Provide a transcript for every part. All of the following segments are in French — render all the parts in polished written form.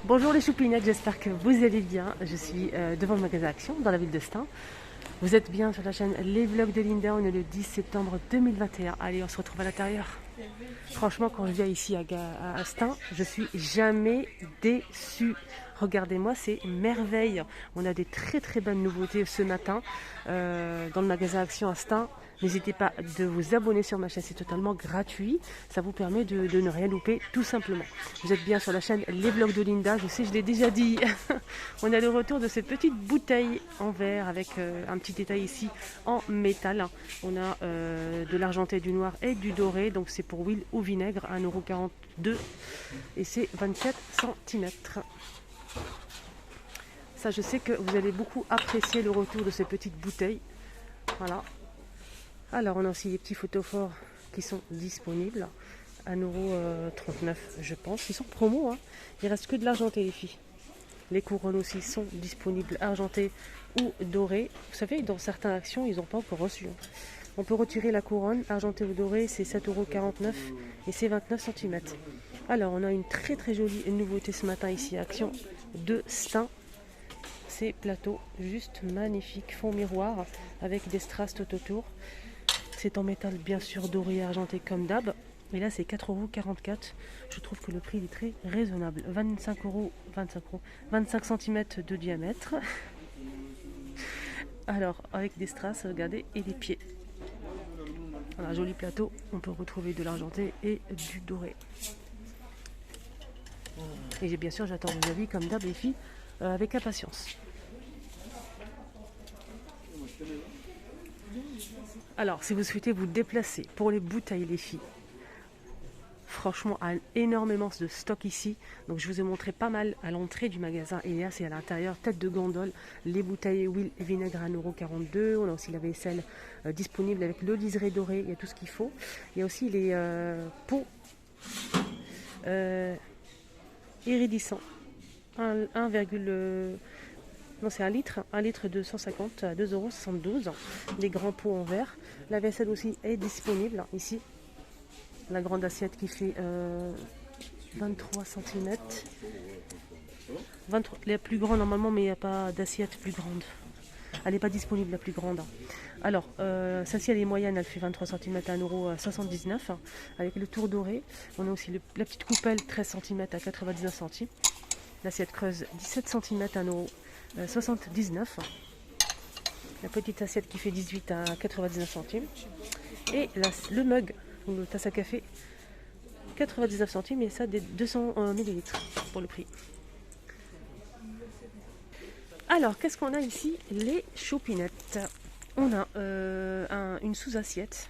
Bonjour les choupinettes, j'espère que vous allez bien. Je suis devant le magasin Action dans la ville de Stein. Vous êtes bien sur la chaîne Les Vlogs de Linda, on est le 10 septembre 2021. Allez, on se retrouve à l'intérieur. Franchement, quand je viens ici à Stein, je suis jamais déçue. Regardez-moi, c'est merveille. On a des très très bonnes nouveautés ce matin dans le magasin Action à Stein. N'hésitez pas de vous abonner sur ma chaîne, c'est totalement gratuit. Ça vous permet de ne rien louper tout simplement. Vous êtes bien sur la chaîne Les Vlogs de Linda, je sais, je l'ai déjà dit. On a le retour de cette petite bouteille en verre avec un petit détail ici en métal. On a de l'argenté, du noir et du doré. Donc c'est pour huile ou vinaigre, 1,42 € et c'est 24 centimètres. Ça, je sais que vous allez beaucoup apprécier le retour de ces petites bouteilles. Voilà. Alors, on a aussi des petits photophores qui sont disponibles. 1,39 €, je pense. Ils sont promo, hein. Il reste que de l'argenté, les filles. Les couronnes aussi sont disponibles, argentées ou dorées. Vous savez, dans certaines actions, ils n'ont pas encore reçu. On peut retirer la couronne, argentée ou dorée, c'est 7,49 € et c'est 29 centimètres. Alors, on a une très très jolie nouveauté ce matin ici, Action de Stein. Ces plateaux juste magnifiques, fond miroir avec des strass tout autour. C'est en métal bien sûr doré et argenté comme d'hab. Et là c'est 4,44 €. Je trouve que le prix est très raisonnable. 25 cm de diamètre. Alors avec des strass, regardez, et des pieds. Voilà, joli plateau. On peut retrouver de l'argenté et du doré. Et bien sûr j'attends vos avis comme d'hab les filles avec impatience. Alors, si vous souhaitez vous déplacer pour les bouteilles, les filles, franchement, énormément de stock ici. Donc, je vous ai montré pas mal à l'entrée du magasin. Et là, c'est à l'intérieur, tête de gondole, les bouteilles huile et vinaigre à 1,42 €. On a aussi la vaisselle disponible avec le liseré doré. Il y a tout ce qu'il faut. Il y a aussi les pots iridescents. 1, non, c'est 1 litre de 150 à 2,72 €. Les grands pots en verre. La vaisselle aussi est disponible ici. La grande assiette qui fait 23 cm. La plus grande normalement, mais il n'y a pas d'assiette plus grande. Elle n'est pas disponible la plus grande. Alors, celle-ci elle est moyenne, elle fait 23 cm à 1,79 € avec le tour doré. On a aussi la petite coupelle 13 cm à 99 centimes. L'assiette creuse 17 cm à 1,79 €. La petite assiette qui fait 18 à 99 centimes. Et le mug, ou le tasse à café, 99 centimes, et ça des 200 ml pour le prix. Alors, qu'est-ce qu'on a ici? Les choupinettes. On a une sous-assiette.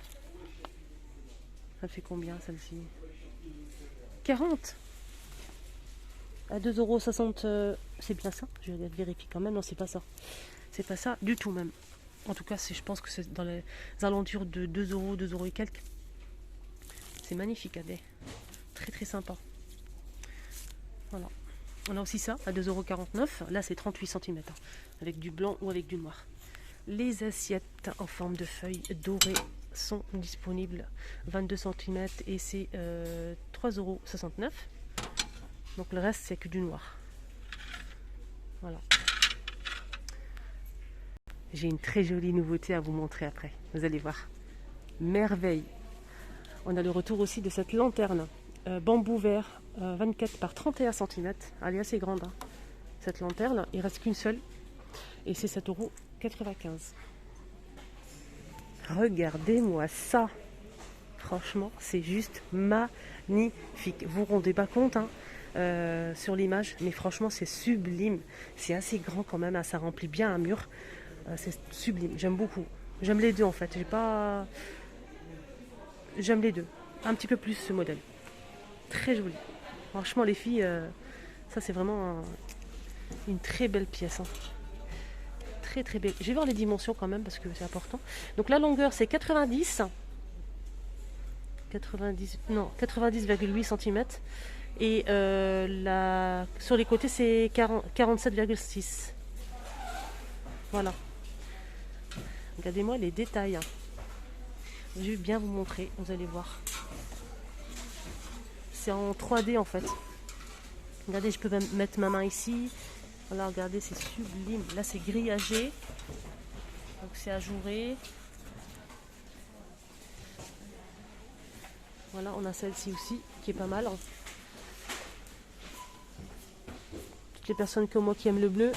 Ça fait combien celle-ci? 40 à 2,60 €. C'est bien ça? Je vais vérifier quand même. Non, c'est pas ça. C'est pas ça du tout même. En tout cas, je pense que c'est dans les alentours de 2 €, 2 € et quelques. C'est magnifique, regardez. Très très sympa. Voilà. On a aussi ça à 2,49 €. Là, c'est 38 cm. Avec du blanc ou avec du noir. Les assiettes en forme de feuilles dorées sont disponibles. 22 cm et c'est 3,69 €. Donc le reste, c'est que du noir. Voilà. J'ai une très jolie nouveauté à vous montrer après. Vous allez voir. Merveille. On a le retour aussi de cette lanterne. Bambou vert, 24 par 31 cm. Elle est assez grande. Hein. Cette lanterne, il ne reste qu'une seule. Et c'est 7,95 €. Regardez-moi ça. Franchement, c'est juste magnifique. Vous ne vous rendez pas compte sur l'image, mais franchement, c'est sublime. C'est assez grand quand même. Hein, ça remplit bien un mur. C'est sublime. J'aime beaucoup. J'aime les deux en fait. J'aime les deux. Un petit peu plus ce modèle. Très joli. Franchement, les filles, ça c'est vraiment une très belle pièce. Hein. Très très belle. Je vais voir les dimensions quand même parce que c'est important. Donc la longueur c'est 90,8 cm. Et sur les côtés c'est 47,6. Voilà. Regardez-moi les détails. Je vais bien vous montrer, vous allez voir. C'est en 3D en fait. Regardez, je peux même mettre ma main ici. Voilà, regardez, c'est sublime. Là, c'est grillagé. Donc, c'est ajouré. Voilà, on a celle-ci aussi, qui est pas mal. Toutes les personnes comme moi qui aiment le bleu,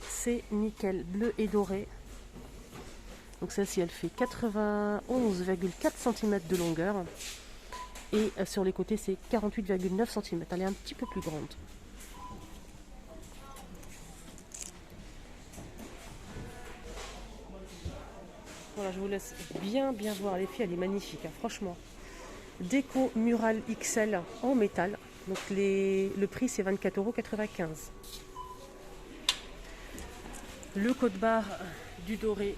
c'est nickel. Bleu et doré. Donc, celle-ci, elle fait 91,4 cm de longueur. Et sur les côtés, c'est 48,9 cm. Elle est un petit peu plus grande. Voilà, je vous laisse bien voir les filles, elle est magnifique, hein, franchement. Déco Mural XL en métal. Donc le prix c'est 24,95 €. Le code-barre du doré.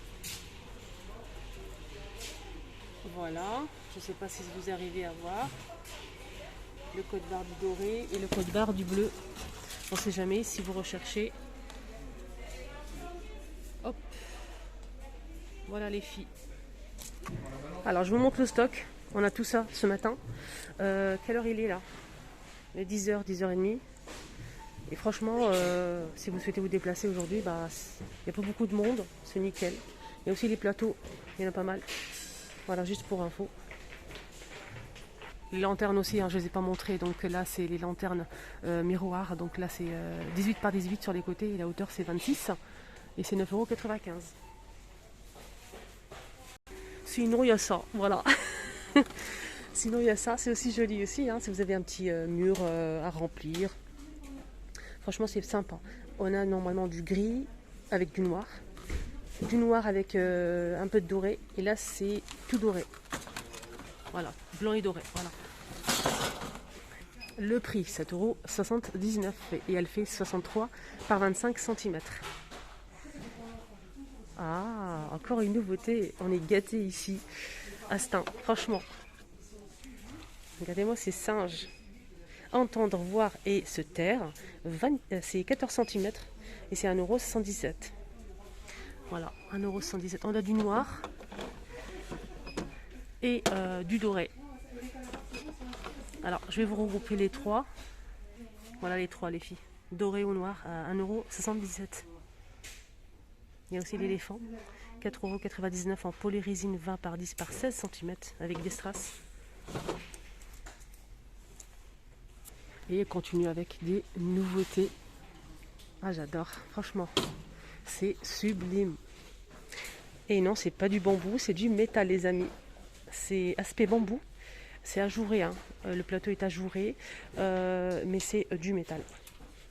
Voilà, je ne sais pas si vous arrivez à voir. Le code-barre du doré et le code-barre du bleu. On ne sait jamais si vous recherchez. Hop. Voilà les filles. Alors je vous montre le stock. On a tout ça ce matin. Quelle heure il est là? Il est 10h, 10h30. Et franchement, si vous souhaitez vous déplacer aujourd'hui, bah, il n'y a pas beaucoup de monde. C'est nickel. Il y a aussi les plateaux. Il y en a pas mal. Voilà, juste pour info. Les lanternes aussi, hein, je ne les ai pas montrées. Donc là, c'est les lanternes miroirs. Donc là, c'est 18 par 18 sur les côtés. Et la hauteur, c'est 26. Et c'est 9,95 €. Sinon, il y a ça. Voilà. Sinon, il y a ça. C'est aussi joli aussi. Hein, si vous avez un petit mur à remplir. Franchement, c'est sympa. On a normalement du gris avec du noir. Du noir avec un peu de doré. Et là, c'est tout doré. Voilà. Blanc et doré. Voilà. Le prix, 7,79 €. Et elle fait 63 par 25 cm. Ah, encore une nouveauté. On est gâtés ici. Astin, franchement. Regardez-moi ces singes. Entendre, voir et se taire. C'est 14 cm. Et c'est 1,77 €. Voilà, 1,77 €. On a du noir. Et du doré. Alors, je vais vous regrouper les trois. Voilà les trois, les filles. Doré ou noir à 1,77 €. Il y a aussi l'éléphant, 4,99 € en polyrésine 20 par 10 par 16 cm avec des strass. Et continue avec des nouveautés. Ah, j'adore, franchement, c'est sublime. Et non, c'est pas du bambou, c'est du métal, les amis. C'est aspect bambou, c'est ajouré, hein. Le plateau est ajouré, mais c'est du métal.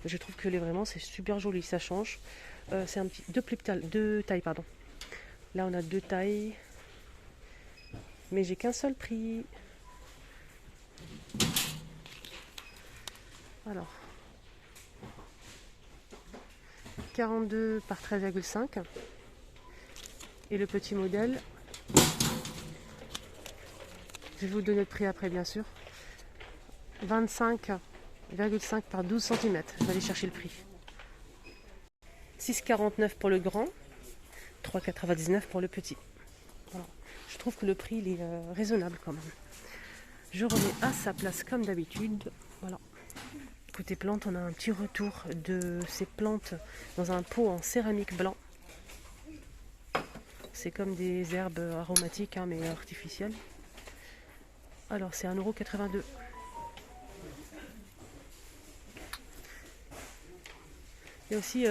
Je trouve que vraiment, c'est super joli, ça change. C'est un petit deux tailles, pardon. Là, on a deux tailles, mais j'ai qu'un seul prix. Alors, 42 par 13,5. Et le petit modèle, je vais vous donner le prix après, bien sûr. 25,5 par 12 cm. Je vais aller chercher le prix. 6,49 pour le grand, 3,99 pour le petit. Voilà. Je trouve que le prix il est raisonnable quand même. Je remets à sa place comme d'habitude. Voilà. Côté plantes, on a un petit retour de ces plantes dans un pot en céramique blanc. C'est comme des herbes aromatiques, hein, mais artificielles. Alors c'est 1,82 €. Il y a aussi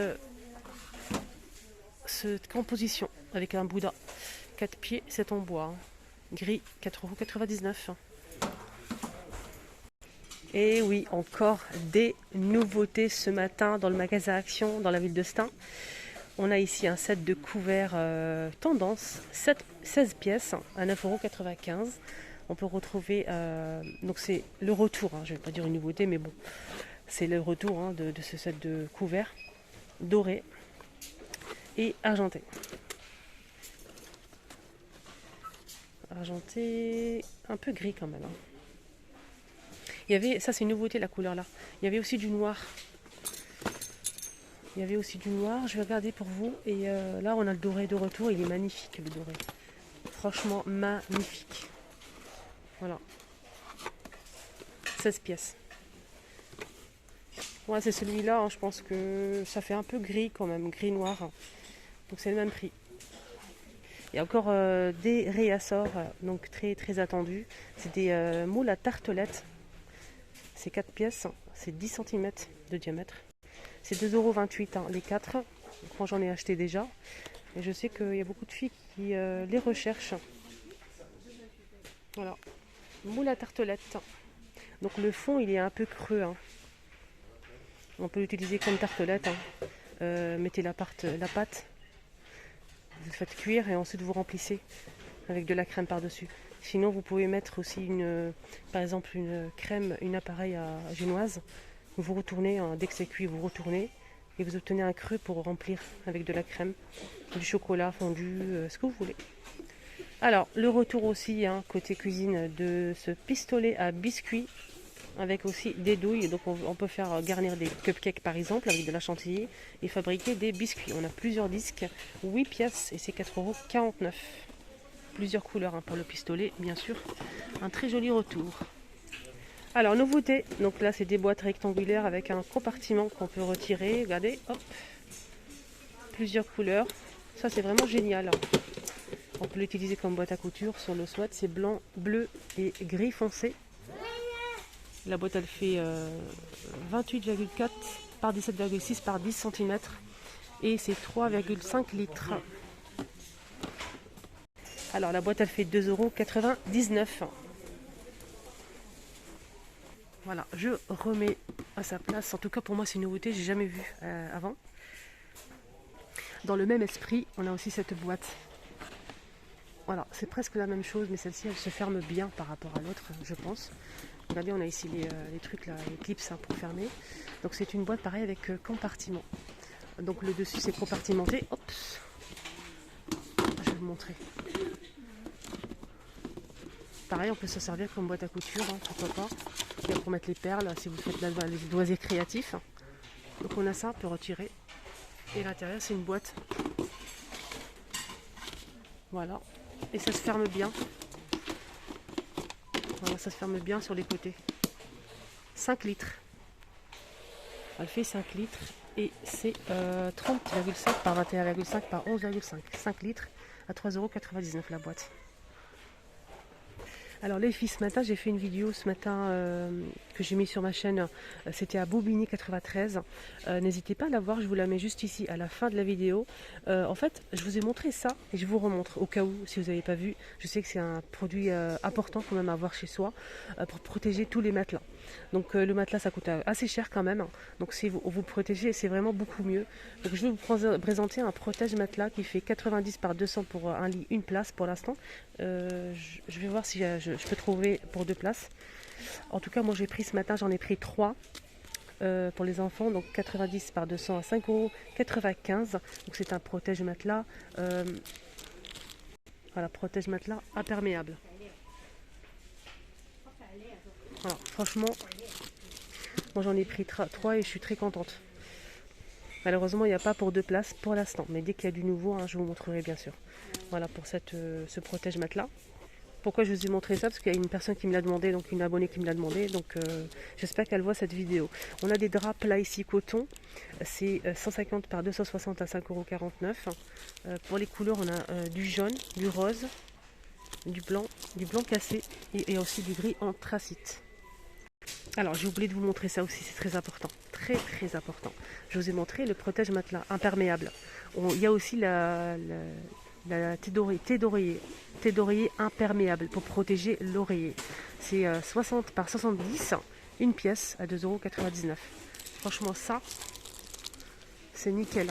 cette composition avec un Bouddha. 4 pieds, c'est en bois. Hein. Gris, 4,99 €. Et oui, encore des nouveautés ce matin dans le magasin Action, dans la ville de Stein. On a ici un set de couverts tendance, 16 pièces à 9,95 €. On peut retrouver, donc c'est le retour, hein, je ne vais pas dire une nouveauté, mais bon, c'est le retour, hein, de ce set de couverts doré et argenté. Argenté, un peu gris quand même. Hein. Il y avait, ça c'est une nouveauté, la couleur là. Il y avait aussi du noir. Je vais regarder pour vous. Et là on a le doré de retour, il est magnifique le doré. Franchement magnifique. Voilà. 16 pièces. Ouais, c'est celui-là, hein, je pense que ça fait un peu gris quand même, gris-noir. Donc c'est le même prix. Il y a encore des réassorts, donc très très attendus. C'est des moules à tartelettes. C'est 4 pièces, c'est 10 cm de diamètre. C'est 2,28 € les 4. Moi j'en ai acheté déjà. Et je sais qu'il y a beaucoup de filles qui les recherchent. Voilà, moule à tartelettes. Donc le fond il est un peu creux, hein. On peut l'utiliser comme tartelette, hein. Mettez la pâte, vous le faites cuire et ensuite vous remplissez avec de la crème par-dessus. Sinon vous pouvez mettre aussi par exemple une crème, une appareil à génoise. Vous retournez, hein, dès que c'est cuit, vous retournez et vous obtenez un creux pour remplir avec de la crème, du chocolat fondu, ce que vous voulez. Alors le retour aussi, hein, côté cuisine, de ce pistolet à biscuits avec aussi des douilles. Donc on peut faire garnir des cupcakes par exemple avec de la chantilly et fabriquer des biscuits. On a plusieurs disques, 8 pièces et c'est 4,49 €. Plusieurs couleurs, hein, pour le pistolet bien sûr. Un très joli retour. Alors nouveauté, donc là c'est des boîtes rectangulaires avec un compartiment qu'on peut retirer. Regardez, hop, plusieurs couleurs. Ça c'est vraiment génial. On peut l'utiliser comme boîte à couture si on le souhaite. C'est blanc, bleu et gris foncé. La boîte elle fait 28,4 par 17,6 par 10 cm et c'est 3,5 litres. Alors la boîte elle fait 2,99 €. Voilà, je remets à sa place. En tout cas pour moi c'est une nouveauté, j'ai jamais vu avant. Dans le même esprit, on a aussi cette boîte. Voilà, c'est presque la même chose, mais celle-ci elle se ferme bien par rapport à l'autre, je pense. Regardez, on a ici les trucs là, les clips, hein, pour fermer. Donc c'est une boîte pareil avec compartiment. Donc le dessus c'est compartimenté. Hop, je vais vous montrer. Pareil, on peut s'en servir comme boîte à couture, hein, pourquoi pas. Et pour mettre les perles, si vous faites les doisiers créatifs. Donc on a ça, on peut retirer. Et l'intérieur c'est une boîte. Voilà. Et ça se ferme bien. Voilà, ça se ferme bien sur les côtés. 5 litres. Elle fait 5 litres et c'est 30,5 par 21,5 par 11,5. 5 litres à 3,99 € la boîte. Alors les filles, ce matin j'ai fait une vidéo que j'ai mis sur ma chaîne, c'était à Bobigny 93. N'hésitez pas à la voir, je vous la mets juste ici à la fin de la vidéo. En fait je vous ai montré ça et je vous remontre au cas où si vous n'avez pas vu. Je sais que c'est un produit important quand même à avoir chez soi pour protéger tous les matelas. Donc le matelas ça coûte assez cher quand même, donc si vous protégez c'est vraiment beaucoup mieux. Donc je vais vous présenter un protège matelas qui fait 90 par 200 pour un lit, une place pour l'instant. Je vais voir si je peux trouver pour 2 places. En tout cas moi j'ai pris ce matin, j'en ai pris 3 pour les enfants, donc 90 par 200 à 5,95 €. Donc c'est un protège matelas, voilà, protège matelas imperméable. Voilà, franchement, moi j'en ai pris 3 et je suis très contente. Malheureusement, il n'y a pas pour 2 places pour l'instant, mais dès qu'il y a du nouveau, hein, je vous montrerai bien sûr. Voilà pour ce protège matelas. Pourquoi je vous ai montré ça? Parce qu'il y a une personne qui me l'a demandé, donc une abonnée qui me l'a demandé, donc j'espère qu'elle voit cette vidéo. On a des draps là ici coton, c'est 150 par 260 à 5,49 €. Pour les couleurs, on a du jaune, du rose, du blanc cassé et aussi du gris anthracite. Alors j'ai oublié de vous montrer ça aussi, c'est très important, très très important. Je vous ai montré le protège matelas imperméable. Il y a aussi la thé d'oreiller imperméable pour protéger l'oreiller. C'est 60 par 70, une pièce à 2,99 €. Franchement ça, c'est nickel.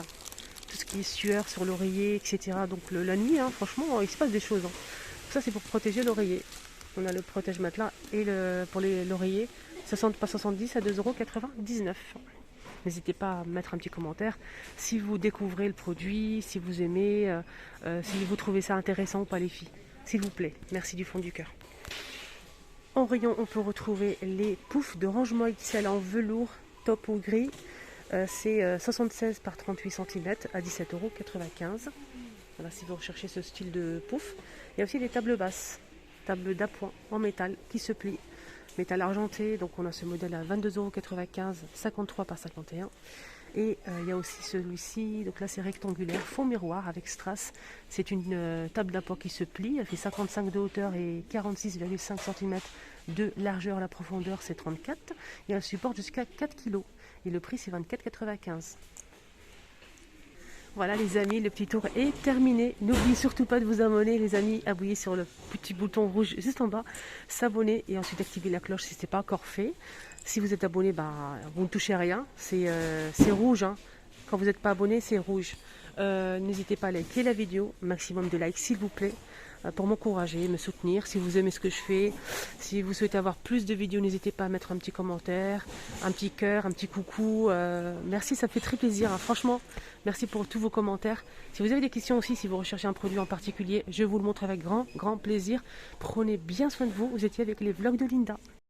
Tout ce qui est sueur sur l'oreiller, etc. Donc la nuit, hein, franchement, il se passe des choses, hein. Ça c'est pour protéger l'oreiller. On a le protège matelas et pour l'oreiller, 60 par 70 à 2,99 €. N'hésitez pas à mettre un petit commentaire si vous découvrez le produit, si vous aimez, si vous trouvez ça intéressant ou pas les filles. S'il vous plaît, merci du fond du cœur. En rayon, on peut retrouver les poufs de rangement XL en velours, top ou gris. C'est 76 par 38 cm à 17,95 €. Voilà, si vous recherchez ce style de pouf. Il y a aussi des tables basses, tables d'appoint en métal qui se plient. métal argenté. Donc on a ce modèle à 22,95 €, 53 par 51. Et il y a aussi celui-ci, donc là c'est rectangulaire, fond miroir avec strass. C'est une table d'apport qui se plie, elle fait 55 de hauteur et 46,5 cm de largeur. La profondeur c'est 34 et elle supporte jusqu'à 4 kg. Et le prix c'est 24,95 €. Voilà les amis, le petit tour est terminé. N'oubliez surtout pas de vous abonner les amis, appuyez sur le petit bouton rouge juste en bas, s'abonner et ensuite activer la cloche si ce n'est pas encore fait. Si vous êtes abonné, vous ne touchez à rien, c'est rouge. Hein. Quand vous n'êtes pas abonné, c'est rouge. N'hésitez pas à liker la vidéo, maximum de likes s'il vous plaît, pour m'encourager, me soutenir. Si vous aimez ce que je fais, si vous souhaitez avoir plus de vidéos, n'hésitez pas à mettre un petit commentaire, un petit cœur, un petit coucou. Merci, ça fait très plaisir, hein. Franchement, merci pour tous vos commentaires. Si vous avez des questions aussi, si vous recherchez un produit en particulier, je vous le montre avec grand plaisir. Prenez bien soin de vous. Vous étiez avec les vlogs de Linda.